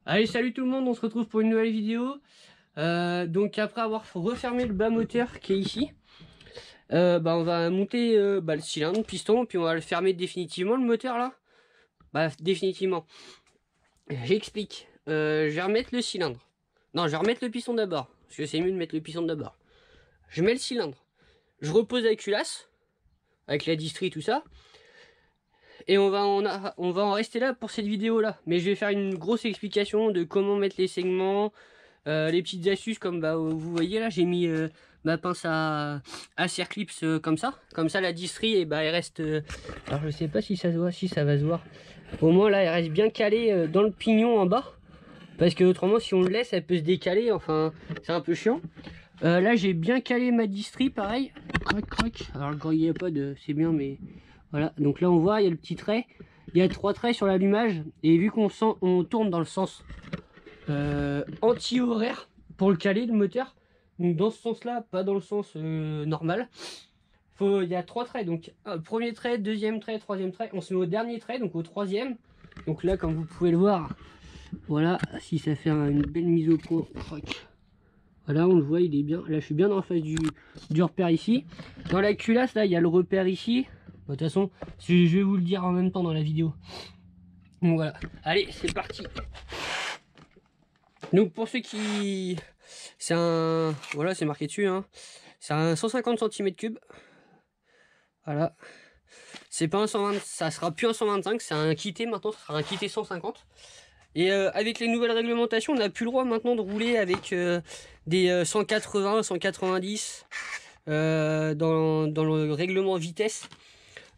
Allez, salut tout le monde, on se retrouve pour une nouvelle vidéo. Donc après avoir refermé le bas moteur qui est ici, on va monter le cylindre, le piston, puis on va le fermer définitivement le moteur là. Définitivement. J'explique. Je vais remettre le cylindre. Non, je vais remettre le piston d'abord, parce que c'est mieux de mettre le piston d'abord. Je mets le cylindre. Je repose la culasse, avec la distrie tout ça. Et on va en rester là pour cette vidéo là. Mais je vais faire une grosse explication de comment mettre les segments, les petites astuces comme vous voyez là, j'ai mis ma pince à circlips comme ça. Comme ça la distrie et elle reste. Alors je sais pas si ça se voit, si ça va se voir. Au moins là elle reste bien calée dans le pignon en bas. Parce que autrement si on le laisse elle peut se décaler, enfin c'est un peu chiant. Là j'ai bien calé ma distrie pareil. Croc croc. Alors il n'y a pas de. C'est bien mais. Voilà, donc là on voit, il y a le petit trait, il y a 3 traits sur l'allumage, et vu qu'on tourne dans le sens anti-horaire pour le caler, le moteur, donc dans ce sens-là, pas dans le sens normal, il y a 3 traits, donc premier trait, deuxième trait, troisième trait, on se met au dernier trait, donc au troisième, donc là comme vous pouvez le voir, voilà, si ça fait une belle mise au point, voilà on le voit, il est bien, là je suis bien en face du repère ici, dans la culasse là il y a le repère ici. De toute façon, je vais vous le dire en même temps dans la vidéo. Donc voilà, allez, c'est parti. Donc pour ceux qui... C'est un... Voilà, c'est marqué dessus. Hein. C'est un 150 cm3. Voilà. C'est pas un 120... Ça sera plus un 125, c'est un quitté maintenant, ça sera un quitté 150. Et avec les nouvelles réglementations, on n'a plus le droit maintenant de rouler avec des 180, 190 dans le règlement vitesse.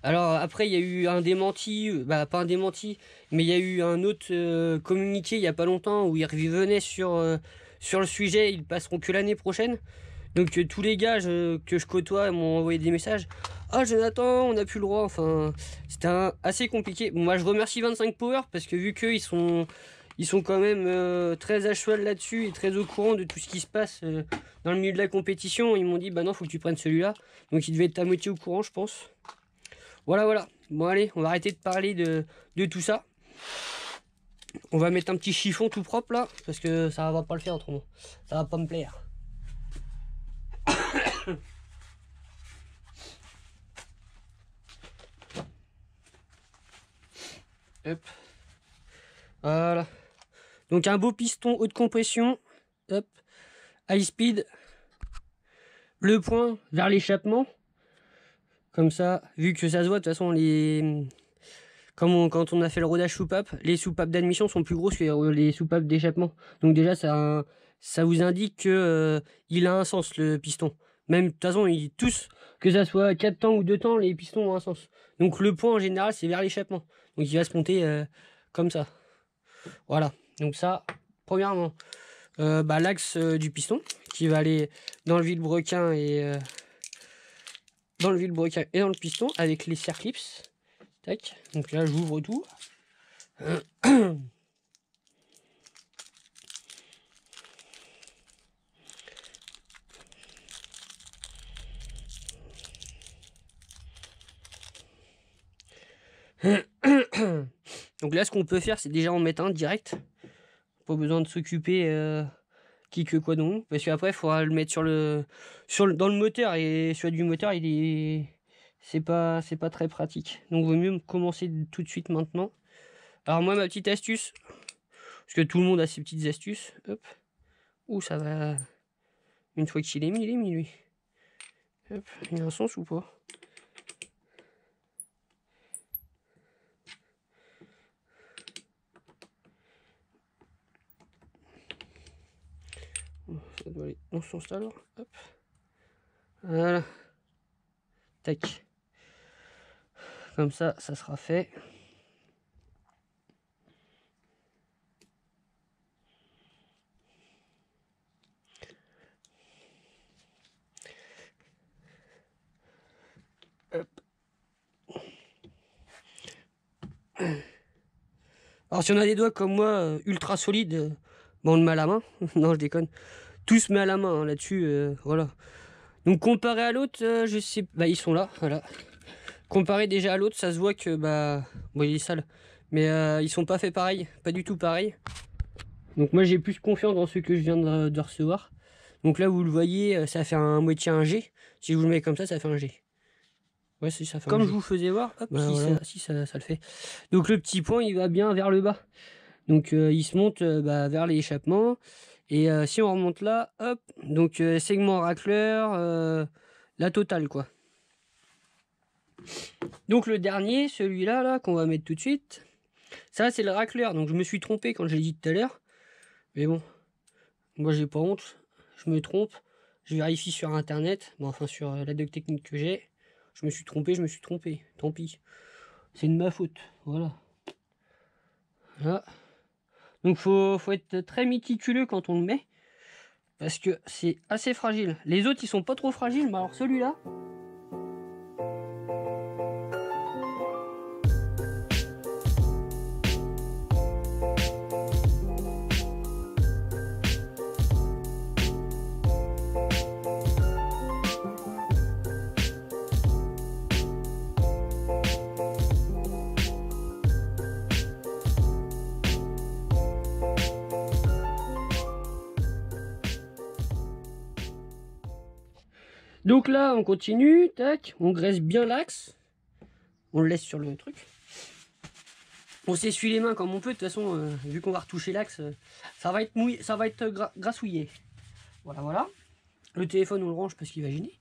Alors après il y a eu un démenti, pas un démenti, mais il y a eu un autre communiqué il n'y a pas longtemps où ils revenaient sur le sujet, ils passeront que l'année prochaine. Donc tous les gars que je côtoie m'ont envoyé des messages. Ah Jonathan, on n'a plus le droit, enfin c'était assez compliqué. Bon, moi je remercie 25 Power parce que vu qu'ils sont quand même très à cheval là-dessus et très au courant de tout ce qui se passe dans le milieu de la compétition, ils m'ont dit bah non faut que tu prennes celui-là. Donc ils devaient être à moitié au courant je pense. Voilà. Bon allez, on va arrêter de parler de tout ça. On va mettre un petit chiffon tout propre là, parce que ça va pas le faire autrement. Ça va pas me plaire. Hop. Voilà. Donc un beau piston haute compression. Hop. High speed. Le point vers l'échappement. Comme ça, vu que ça se voit, de toute façon, quand on a fait le rodage soupape, les soupapes d'admission sont plus grosses que les soupapes d'échappement. Donc déjà, ça vous indique que il a un sens, le piston. Même, de toute façon, tous, que ça soit 4 temps ou 2 temps, les pistons ont un sens. Donc le point, en général, c'est vers l'échappement. Donc il va se monter comme ça. Voilà. Donc ça, premièrement, l'axe du piston, qui va aller dans le vilebrequin et... dans le vilebrequin et dans le piston avec les circlips. Tac. Donc là j'ouvre tout. Donc là ce qu'on peut faire c'est déjà en mettre un direct. Pas besoin de s'occuper qui que quoi donc. Parce qu'après il faudra le mettre dans le moteur. Et celui du moteur c'est pas très pratique. Donc vaut mieux commencer tout de suite maintenant. Alors moi ma petite astuce. Parce que tout le monde a ses petites astuces. Hop. Ouh ça va. Une fois qu'il est mis lui. Hop. Il a un sens ou pas? Ça doit aller dans ce sens-là alors. Hop. Voilà. Tac. Comme ça sera fait. Hop. Alors si on a des doigts comme moi, ultra solides, on le met à la main. Non, je déconne. Tout se met à la main hein, là-dessus, voilà. Donc comparé à l'autre, je sais... ils sont là, voilà. Comparé déjà à l'autre, ça se voit que, il est sale. Mais ils sont pas faits pareil, pas du tout pareil. Donc moi j'ai plus confiance dans ce que je viens de recevoir. Donc là vous le voyez, ça fait un moitié un G. Si je vous le mets comme ça fait un G. Ouais, si ça fait comme un G. Je vous faisais voir, hop, bah, voilà. Si ça le fait. Donc le petit point il va bien vers le bas. Donc il se monte vers l'échappement. Et si on remonte là, hop, donc segment racleur, la totale quoi. Donc le dernier, celui-là là, qu'on va mettre tout de suite, ça c'est le racleur. Donc je me suis trompé quand je l'ai dit tout à l'heure. Mais bon, moi j'ai pas honte, je me trompe, je vérifie sur internet, bon, enfin sur la doc technique que j'ai. Je me suis trompé, tant pis. C'est de ma faute, voilà. Voilà. Donc faut être très méticuleux quand on le met, parce que c'est assez fragile. Les autres ils sont pas trop fragiles, mais alors celui-là... Donc là, on continue, tac, on graisse bien l'axe, on le laisse sur le truc. On s'essuie les mains comme on peut, de toute façon, vu qu'on va retoucher l'axe, ça va être mouillé, ça va être grassouillé. Voilà, voilà. Le téléphone, on le range parce qu'il va gêner.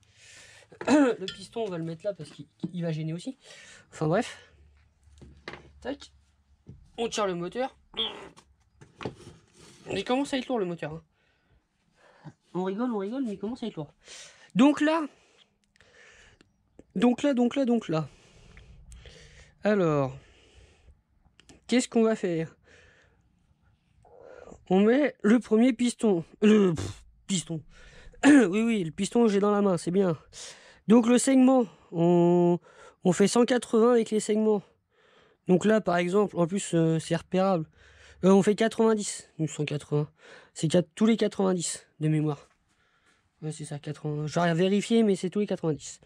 Le piston, on va le mettre là parce qu'il va gêner aussi. Enfin bref. Tac. On tire le moteur. Mais il commence à être lourd le moteur. Hein. On rigole, mais il commence à être lourd. Donc là. Alors. Qu'est-ce qu'on va faire? On met le premier piston. Le piston. oui, le piston, j'ai dans la main, c'est bien. Donc le segment, on fait 180 avec les segments. Donc là, par exemple, en plus, c'est repérable. On fait 90, 180. C'est tous les 90 de mémoire. Ouais, c'est ça, 80. J'aurais vérifié, mais c'est tous les 90.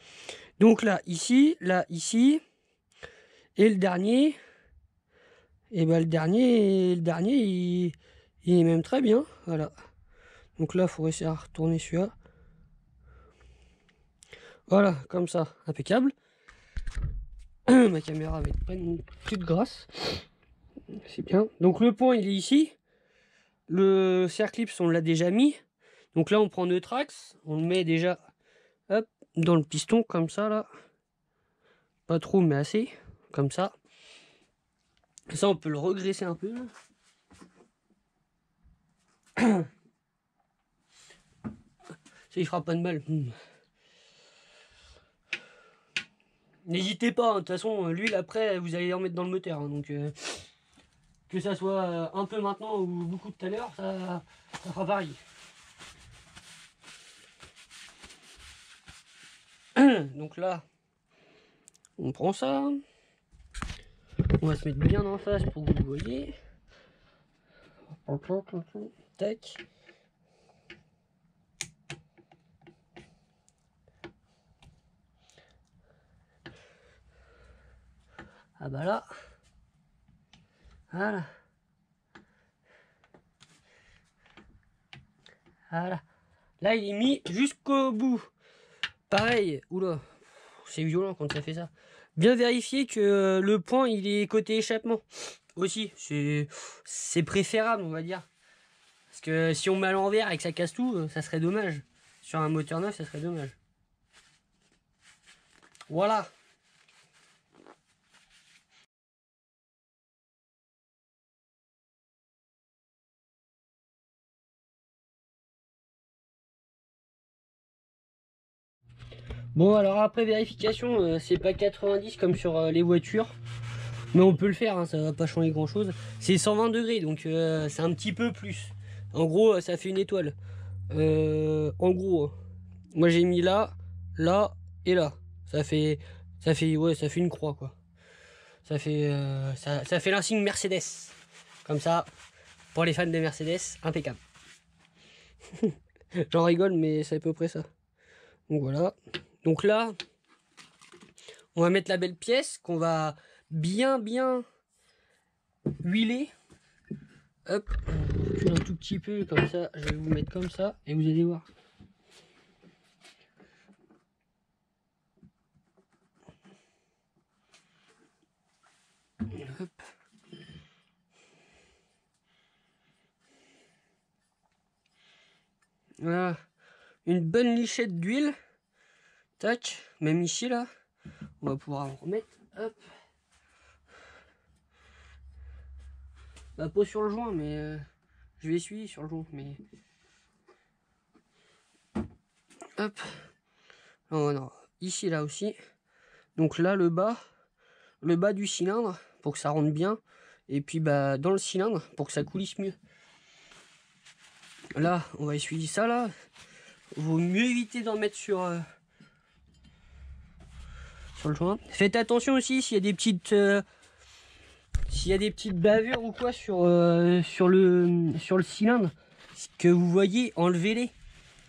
Donc là, ici. Et le dernier... Et ben le dernier, il est même très bien. Voilà. Donc là, il faut essayer à retourner celui-là. Voilà, comme ça, impeccable. Ma caméra va être pleine toute grasse. C'est bien. Donc le point, il est ici. Le Cerclipse, on l'a déjà mis. Donc là, on prend notre axe. On le met déjà hop, dans le piston, comme ça, là. Pas trop, mais assez. Comme ça. Ça, on peut le regresser un peu. Ça, il fera pas de mal. N'hésitez pas, de toute façon, l'huile après, vous allez en mettre dans le moteur. Hein, donc, que ça soit un peu maintenant ou beaucoup tout à l'heure, ça fera pareil. Donc là, on prend ça. On va se mettre bien en face pour que vous le voyez. Tac. Ah bah là. Voilà. Voilà. Là, il est mis jusqu'au bout. Pareil. Oula. C'est violent quand ça fait ça. Bien vérifier que le point, il est côté échappement. Aussi. C'est préférable, on va dire. Parce que si on met à l'envers et que ça casse tout, ça serait dommage. Sur un moteur neuf, ça serait dommage. Voilà. Bon, alors après vérification, c'est pas 90 comme sur les voitures. Mais on peut le faire, hein, ça va pas changer grand chose. C'est 120 degrés, donc c'est un petit peu plus. En gros, ça fait une étoile. En gros, hein. Moi j'ai mis là, là et là. Ça fait une croix quoi. Ça fait l'insigne Mercedes. Comme ça, pour les fans de Mercedes, impeccable. J'en rigole, mais c'est à peu près ça. Donc voilà. Donc là, on va mettre la belle pièce qu'on va bien huiler. Hop, un petit peu comme ça, je vais vous mettre comme ça et vous allez voir. Hop. Voilà, une bonne lichette d'huile. Tac, même ici là, on va pouvoir en remettre. Hop. Bah pas sur le joint, mais je vais essuyer sur le joint, mais hop. Oh non, ici là aussi. Donc là le bas du cylindre pour que ça rentre bien, et puis bah dans le cylindre pour que ça coulisse mieux. Là, on va essuyer ça là. Vaut mieux éviter d'en mettre sur le joint. Faites attention aussi s'il y a des petites bavures ou quoi sur le cylindre que vous voyez, enlevez-les.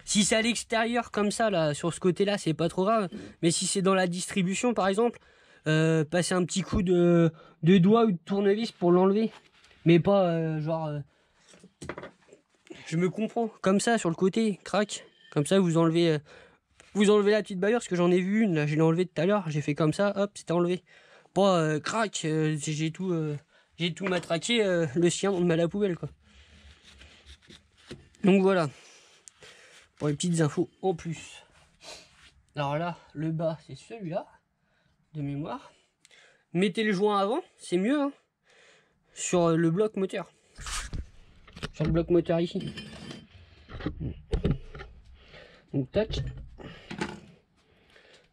Si c'est à l'extérieur comme ça là, sur ce côté là, c'est pas trop grave. Mais si c'est dans la distribution par exemple, passez un petit coup de doigt ou de tournevis pour l'enlever. Mais pas je me comprends, comme ça sur le côté, crac. Comme ça vous enlevez la petite bavure, parce que j'en ai vu une, là je l'ai enlevée tout à l'heure, j'ai fait comme ça, hop, c'était enlevé. Pas crac, j'ai tout matraqué, le sien on met à la poubelle quoi. Donc voilà, pour les petites infos en plus. Alors là, le bas c'est celui-là, de mémoire. Mettez le joint avant, c'est mieux, hein, sur le bloc moteur. Sur le bloc moteur ici. Donc tac.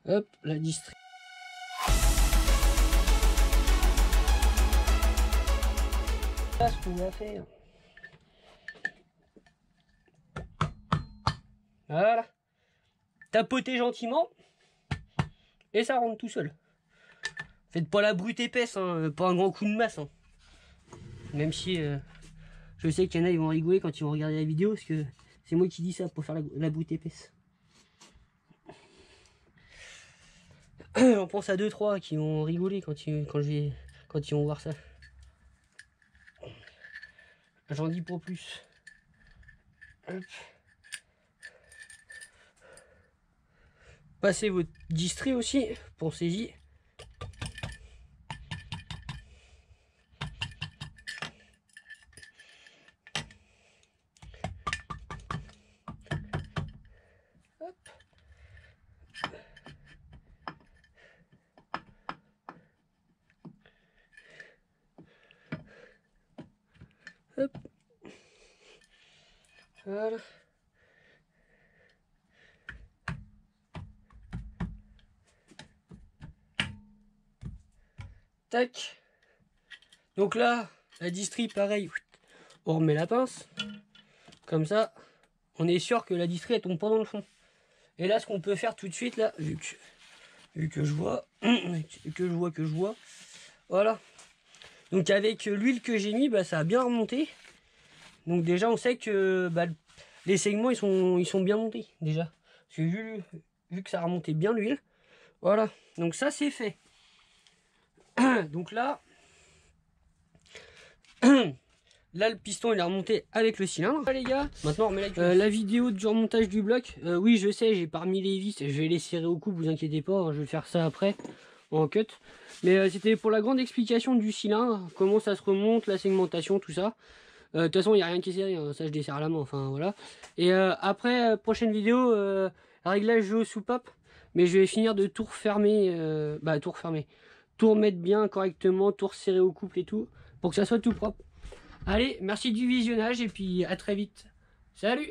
Hop, la distri. Là, ce qu'on va faire. Voilà. Tapotez gentiment. Et ça rentre tout seul. Faites pas la brute épaisse, hein, pas un grand coup de masse. Hein. Même si je sais qu'il y en a, ils vont rigoler quand ils vont regarder la vidéo, parce que c'est moi qui dis ça pour faire la brute épaisse. On pense à 2-3 qui vont rigoler quand ils vont voir ça. J'en dis pour plus. Hop. Passez votre distri aussi, pensez-y. Hop. Voilà. Tac. Donc là, la distri, pareil. On remet la pince. Comme ça, on est sûr que la distri, elle tombe pas dans le fond. Et là, ce qu'on peut faire tout de suite, là, vu que je vois, voilà. Donc avec l'huile que j'ai mis, bah, ça a bien remonté. Donc déjà, on sait que bah, les segments, ils sont bien montés, déjà. Parce que vu que ça a remonté bien l'huile, voilà. Donc ça, c'est fait. Donc là, là, le piston, il est remonté avec le cylindre. Voilà, les gars, maintenant, on remet la vidéo du remontage du bloc. Oui, je sais, j'ai pas remis les vis. Je vais les serrer au cou, vous inquiétez pas. Hein, je vais faire ça après, en cut. Mais c'était pour la grande explication du cylindre, comment ça se remonte, la segmentation, tout ça. De toute façon, il n'y a rien qui est serré, hein, ça je desserre à la main, enfin voilà. Et après, prochaine vidéo, réglage aux soupapes. Mais je vais finir de tout refermer, tout remettre bien correctement, tout resserrer au couple et tout, pour que ça soit tout propre. Allez, merci du visionnage et puis à très vite. Salut!